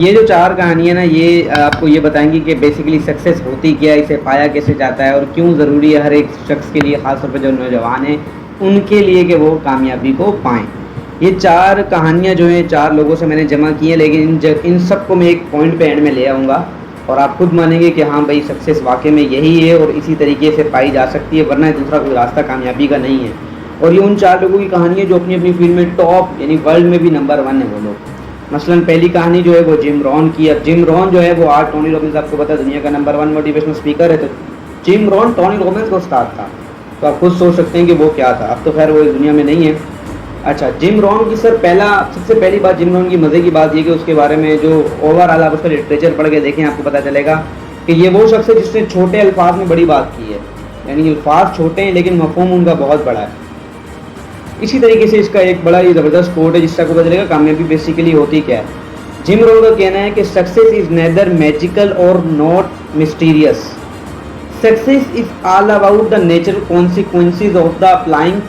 ये जो चार कहानी है ना, ये आपको ये बताएंगी कि बेसिकली सक्सेस होती क्या है, इसे पाया कैसे जाता है और क्यों ज़रूरी है हर एक शख्स के लिए, ख़ासतौर पर जो नौजवान हैं उनके लिए कि वो कामयाबी को पाएँ। ये चार कहानियाँ जो हैं चार लोगों से मैंने जमा की हैं, लेकिन इन सबको मैं एक पॉइंट पे एंड में ले आऊँगा और आप खुद मानेंगे कि हाँ भाई, सक्सेस वाकई में यही है और इसी तरीके से पाई जा सकती है, वरना दूसरा कोई रास्ता कामयाबी का नहीं है। और ये उन चार लोगों की कहानी है जो अपनी अपनी फील्ड में टॉप यानी वर्ल्ड में भी नंबर 1 है वो लोग। मसलन पहली कहानी जो है वो जिम रॉन की। अब जिम रॉन जो है वो आज टोनी रॉबिन्स, आपको पता है, दुनिया का नंबर 1 मोटिवेशनल स्पीकर है। तो जिम रॉन टोनी रॉबिन्स को उस्ताद था, तो आप खुद सोच सकते हैं कि वो क्या था। अब तो खैर वो इस दुनिया में नहीं है। अच्छा, जिम रॉन की सबसे पहली बात, जिम रॉन की मज़े की बात ये कि उसके बारे में जो ओवरऑल आप उसका लिटरेचर पढ़ के देखें, आपको पता चलेगा कि ये वो शख्स है जिसने छोटे अल्फाज में बड़ी बात की है। यानी अल्फाज छोटे हैं लेकिन मफहूम उनका बहुत बड़ा है। इसी तरीके से इसका एक बड़ा ही ज़बरदस्त कोट है जिससे आपको पता चलेगा कामयाबी बेसिकली होती क्या है। जिम रोन का कहना है कि सक्सेस इज़ नेदर मैजिकल और not mysterious. Success is all about the natural consequences of the applying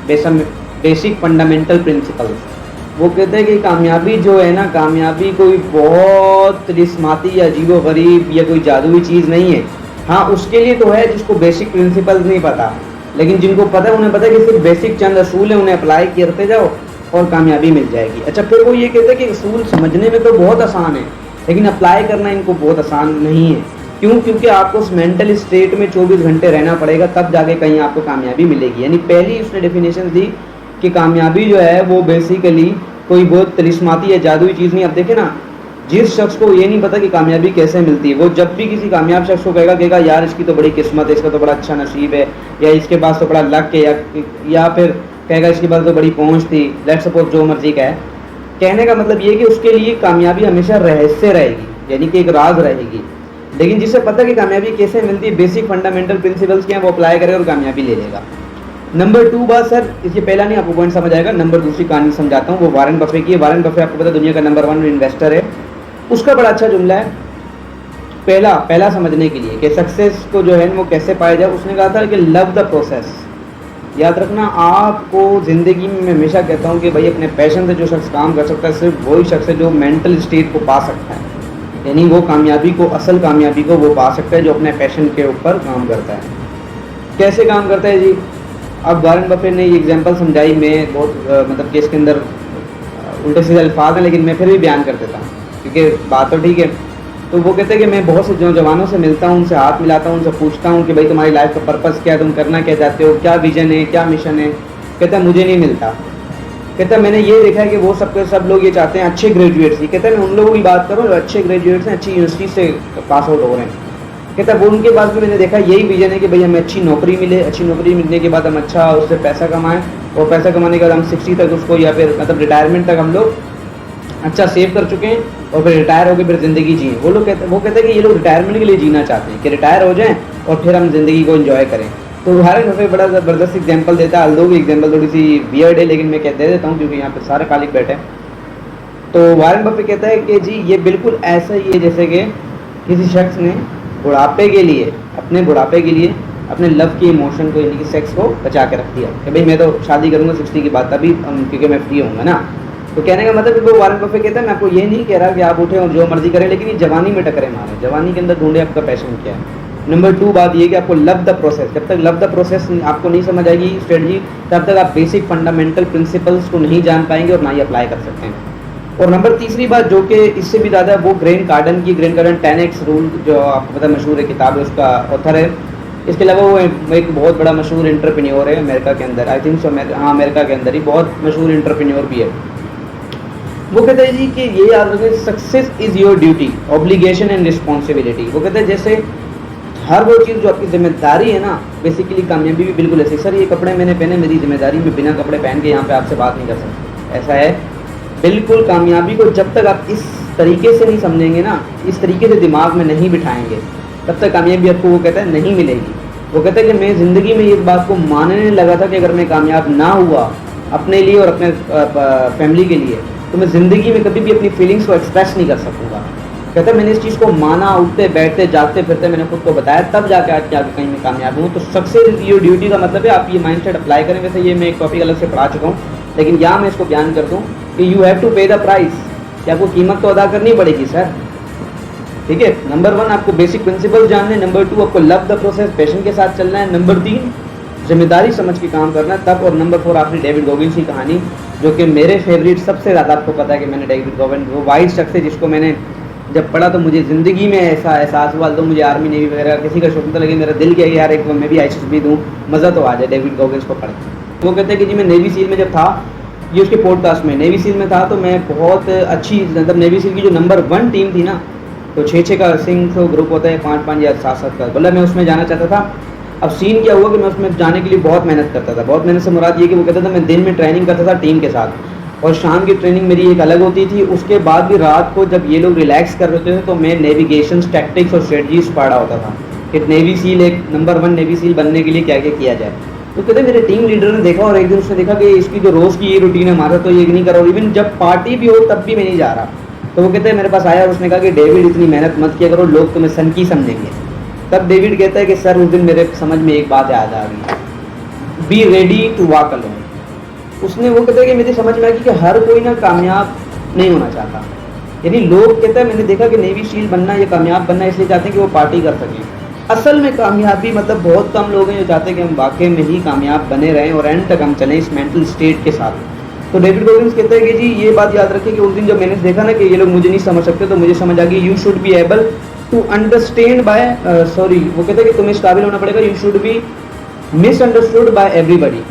basic fundamental principles. वो कहते हैं कि कामयाबी जो है ना, कामयाबी कोई बहुत तिलिस्माती या अजीबो-गरीब या कोई जादुई चीज़ नहीं है। हाँ, उसके लिए तो है जिसको बेसिक प्रिंसिपल्स नहीं पता, लेकिन जिनको पता है उन्हें पता है कि सिर्फ बेसिक चंद असूल है, उन्हें अप्लाई करते जाओ और कामयाबी मिल जाएगी। अच्छा, फिर वो ये कहते हैं कि असूल समझने में तो बहुत आसान है लेकिन अप्लाई करना इनको बहुत आसान नहीं है। क्यों? क्योंकि आपको उस मेंटल स्टेट में 24 घंटे रहना पड़ेगा, तब जाके कहीं आपको कामयाबी मिलेगी। यानी पहली उसने डेफिनेशन दी कि कामयाबी जो है वो बेसिकली कोई बहुत तिलिस्माती या जादुई चीज़ नहीं। अब देखें ना, जिस शख्स को ये नहीं पता कि कामयाबी कैसे मिलती है, वो जब भी किसी कामयाब शख्स को कहेगा यार इसकी तो बड़ी किस्मत है, इसका तो बड़ा अच्छा नसीब है, या इसके पास तो बड़ा लक है, या फिर कहेगा इसके पास तो बड़ी पहुंच थी, लेट्स सपोज जो मर्जी का है। कहने का मतलब ये कि उसके लिए कामयाबी हमेशा रहस्य रहेगी, यानी कि एक राज रहेगी। लेकिन जिसे पता कि कामयाबी कैसे मिलती है, बेसिक फंडामेंटल प्रिंसिपल्स क्या है, वो अप्लाई करे और कामयाबी ले लेगा। नंबर 2 बात सर, इसके पहला नहीं आपको पॉइंट समझ आएगा, नंबर दूसरी कहानी समझाता हूँ, वो वारेन बफे की है। वारेन बफे आपको पता है दुनिया का नंबर 1 इन्वेस्टर है। उसका बड़ा अच्छा जुमला है पहला समझने के लिए कि सक्सेस को जो है वो कैसे पाया जाए। उसने कहा था कि लव द प्रोसेस। याद रखना, आपको ज़िंदगी में मैं हमेशा कहता हूँ कि भाई अपने पैशन से जो शख्स काम कर सकता है सिर्फ वही शख्स है जो मेंटल स्टेट को पा सकता है, यानी वो कामयाबी को, असल कामयाबी को वो पा सकता है जो अपने पैशन के ऊपर काम करता है। कैसे काम करता है जी? अब वारेन बफे ने ये एग्जांपल समझाई, मैं बहुत मतलब कि इसके अंदर उल्टे सीधे अल्फाज हैं लेकिन मैं फिर भी बयान कर देता हूँ क्योंकि बात तो ठीक है। तो वो कहते हैं कि मैं बहुत से नौजवानों से मिलता हूँ, उनसे हाथ मिलाता हूँ, उनसे पूछता हूँ कि भाई तुम्हारी लाइफ का पर्पस क्या है, तुम करना क्या चाहते हो, क्या विजन है, क्या मिशन है। कहता है मुझे नहीं मिलता। कहता है मैंने ये देखा है कि वो सब लोग ये चाहते हैं अच्छे ग्रेजुएट्स ही। कहता है मैं उन लोगों की बात करूँ जो अच्छे ग्रेजुएट्स हैं, अच्छी यूनिवर्सिटी से पास आउट हो रहे हैं। कहता है वो उनके पास भी मैंने देखा यही विजन है कि भाई हमें अच्छी नौकरी मिले, अच्छी नौकरी मिलने के बाद हम अच्छा उससे पैसा कमाएँ और पैसा कमाने के बाद हम 60 तक उसको, या फिर मतलब रिटायरमेंट तक हम लोग अच्छा सेव कर चुके हैं और फिर रिटायर होकर फिर ज़िंदगी जिए। वो कहते हैं कि ये लोग रिटायरमेंट के लिए जीना चाहते हैं कि रिटायर हो जाएं और फिर हम ज़िंदगी को एंजॉय करें। तो वारेन बफे बड़ा ज़बरदस्त एग्जांपल देता है। अल्दो की एग्जांपल थोड़ी सी वियर्ड है लेकिन मैं दे देता हूँ क्योंकि यहाँ पे सारे कालिक बैठे हैं। तो वारेन बफे कहता है कि जी ये बिल्कुल ऐसा ही है जैसे कि किसी शख्स ने बुढ़ापे के लिए, अपने बुढ़ापे के लिए अपने लव की इमोशन को, यानी कि सेक्स को बचा के रख दिया कि भाई मैं तो शादी करूँगा 60 के बाद, तभी क्योंकि मैं फ्री होऊंगा ना। तो कहने का मतलब वो वारेन बफे कहता है मैं आपको ये नहीं कह रहा कि आप उठें और जो मर्जी करें, लेकिन ये जवानी में टकरे मारें, जवानी के अंदर ढूंढे आपका पैशन क्या है। नंबर 2 बात ये कि आपको लव द प्रोसेस, जब तक लव द प्रोसेस आपको नहीं समझ आएगी स्ट्रेटजी, तब तक आप बेसिक फंडामेंटल प्रिंसिपल्स को नहीं जान पाएंगे और ना ही अप्लाई कर सकते हैं। और नंबर तीसरी बात जो कि इससे भी ज़्यादा, वो ग्रेन कार्डन 10x रूल, जो आपको पता मशहूर है किताब है, उसका ऑथर है। इसके अलावा वो एक बहुत बड़ा मशहूर एंटरप्रेन्योर है अमेरिका के अंदर, आई थिंक सो, हाँ अमेरिका के अंदर ही बहुत मशहूर एंटरप्रेन्योर भी है। वो कहते हैं जी कि ये याद रखें, success is your duty, obligation and responsibility. वो कहते हैं जैसे हर वो चीज़ जो आपकी जिम्मेदारी है ना, बेसिकली कामयाबी भी बिल्कुल ऐसी। सर ये कपड़े मैंने पहने, मेरी जिम्मेदारी, में बिना कपड़े पहन के यहाँ पे आपसे बात नहीं कर सकता, ऐसा है बिल्कुल। कामयाबी को जब तक आप इस तरीके से नहीं समझेंगे ना, इस तरीके से दिमाग में नहीं बिठाएंगे, तब तक कामयाबी आपको, वो कहता है, नहीं मिलेगी। वो कहता है कि मैं ज़िंदगी में इस बात को मानने लगा था कि अगर मैं कामयाब ना हुआ अपने लिए और अपने फैमिली के लिए, तो मैं ज़िंदगी में कभी भी अपनी फीलिंग्स को एक्सप्रेस नहीं कर सकूँगा। कहता है मैंने इस चीज़ को माना, उठते बैठते जागते फिरते मैंने खुद को बताया, तब जाके आज जाके कहीं मैं कामयाब हूँ। तो सक्सेस योर ड्यूटी का मतलब है आप ये माइंडसेट अप्लाई करें। वैसे ये मैं एक टॉपिक अलग से पढ़ा चुका हूँ, लेकिन यहाँ मैं इसको बयान कर दूँ कि यू हैव टू पे द प्राइस, कि आपको कीमत तो अदा करनी पड़ेगी सर। ठीक है। नंबर 1 आपको बेसिक प्रिंसिपल जानने, नंबर 2 आपको लव द प्रोसेस, पैशन के साथ चलना है, नंबर 3 जिम्मेदारी समझ के काम करना है तब, और नंबर 4 आखिरी डेविड गॉगिंस की कहानी, जो कि मेरे फेवरेट सबसे ज़्यादा, आपको पता है कि मैंने डेविड गॉगिंस, वो वाइस शख्स है जिसको मैंने जब पढ़ा तो मुझे ज़िंदगी में ऐसा एहसास हुआ, तो मुझे आर्मी नेवी वगैरह किसी का शौक तो लगे, मेरा दिल किया यार एक मैं भी ISIS भी दूँ, मज़ा तो आ जाए डेविड गॉगिंस को पढ़ के। वो कहते हैं कि जी मैं नेवी सील में जब था, ये उसके पॉडकास्ट में, नेवी सील में था तो मैं बहुत अच्छी, मतलब नेवी सील की जो नंबर 1 टीम थी ना, तो 6-6 का सिंह तो ग्रुप होता है, 5-5 या 7-7 का, मतलब मैं उसमें जाना चाहता था। अब सीन क्या हुआ कि मैं उसमें जाने के लिए बहुत मेहनत करता था। बहुत मेहनत से मुराद ये कि वो कहता था मैं दिन में ट्रेनिंग करता था टीम के साथ, और शाम की ट्रेनिंग मेरी एक अलग होती थी। उसके बाद भी रात को जब ये लोग रिलैक्स कर रहे थे तो मैं नेविगेशन, टैक्टिक्स और स्ट्रेटजीज पढ़ा होता था कि नेवी सील, एक नंबर 1 नेवी सील बनने के लिए क्या क्या किया जाए। तो कहते मेरे टीम लीडर ने देखा, और एक दिन उसने देखा कि इसकी जो रोज़ की ये रूटीन है हमारा, तो ये नहीं कर रहा, और इवन जब पार्टी भी हो तब भी मैं नहीं जा रहा। तो वो कहते हैं मेरे पास आया और उसने कहा कि डेविड इतनी मेहनत मत किया करो, लोग तुम्हें सनकी समझेंगे। तब डेविड कहता है कि सर उस दिन मेरे समझ में एक बात याद आ गई, be ready to walk alone. उसने, वो कहता है कि मेरी समझ में आई कि हर कोई ना कामयाब नहीं होना चाहता, यानी लोग, कहता है मैंने देखा कि नेवी सील बनना या कामयाब बनना इसलिए चाहते हैं कि वो पार्टी कर सकें। असल में कामयाबी, मतलब बहुत कम लोग हैं जो चाहते हैं कि हम वाकई में ही कामयाब बने रहें और एंड तक हम चलें इस मेंटल स्टेट के साथ। तो डेविड गॉगिंस कहता है कि जी ये बात याद रखें कि उस दिन जब मैंने देखा ना कि ये लोग मुझे नहीं समझ सकते, तो मुझे समझ आ गई you should be able to understand by, वो कहते हैं कि तुम्हें इस काबिल होना पड़ेगा, you should be misunderstood by everybody.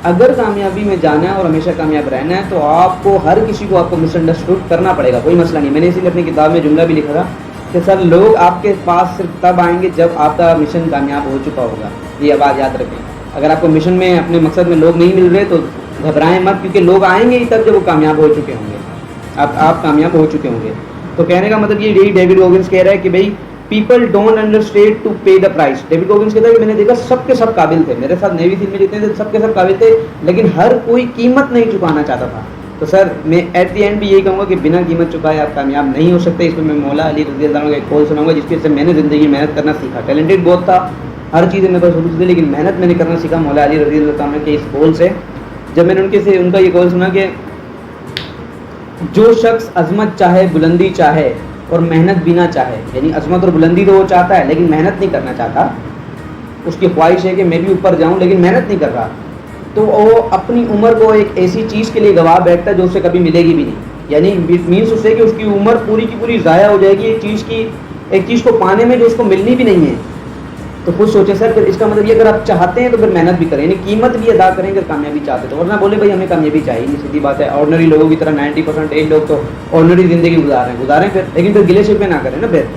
अगर कामयाबी में जाना है और हमेशा कामयाब रहना है तो आपको, हर किसी को आपको मिसअंडरस्टूड करना पड़ेगा, कोई मसला नहीं। मैंने इसीलिए अपनी किताब में जुमला भी लिखा था कि सर लोग आपके पास सिर्फ तब आएंगे जब आपका मिशन कामयाब हो चुका होगा। ये बात याद रखें, अगर आपको मिशन में, अपने मकसद में लोग नहीं मिल रहे तो घबराएं मत, क्योंकि लोग आएंगे ही तब जब वो कामयाब हो चुके होंगे, आप कामयाब हो चुके होंगे। तो कहने का मतलब ये, यही डेविड गॉगिंस कह रहा है कि भाई पीपल डोंट अंडरस्टैंड टू पे द प्राइस। डेविड गॉगिंस कहता है कि मैंने देखा सबके सब काबिल थे, मेरे साथ नेवी सील में जितने थे सबके सब काबिल थे, लेकिन हर कोई कीमत नहीं चुकाना चाहता था। तो सर मैं एट द एंड भी यही कहूँगा कि बिना कीमत चुकाए आप कामयाब नहीं हो सकते। इसमें मैं मौला अली रज़ी अल्लाह अन्हु का एक कौल सुनाऊंगा जिसकी वजह से मैंने ज़िंदगी में मेहनत करना सीखा। टैलेंटेड बहुत था, हर चीज़ मेरे पास शुरू से, लेकिन मेहनत मैंने करना सीखा मौला अली रज़ी अल्लाह अन्हु के इस कौल से। जब मैंने उनका ये कौल सुना कि जो शख्स अजमत चाहे, बुलंदी चाहे और मेहनत भी ना चाहे, यानी अजमत और बुलंदी तो वो चाहता है लेकिन मेहनत नहीं करना चाहता, उसकी ख्वाहिश है कि मैं भी ऊपर जाऊं लेकिन मेहनत नहीं कर रहा, तो वो अपनी उम्र को एक ऐसी चीज़ के लिए गवा बैठता है जो उसे कभी मिलेगी भी नहीं। यानी मीन्स उससे कि उसकी उम्र पूरी की पूरी ज़ाया हो जाएगी एक चीज़ को पाने में जो उसको मिलनी भी नहीं है। तो खुद सोचे सर, फिर इसका मतलब ये अगर आप चाहते हैं तो फिर मेहनत भी करें, यानी कीमत भी अदा करें अगर कामयाबी चाहते तो, वरना बोले भाई हमें कामयाबी चाहिए नहीं, सीधी बात है। ऑर्डिनरी लोगों की तरह 90% लोग तो ऑर्डिनरी ज़िंदगी गुजारें फिर, लेकिन फिर गिले शिकवे ना करें ना फिर।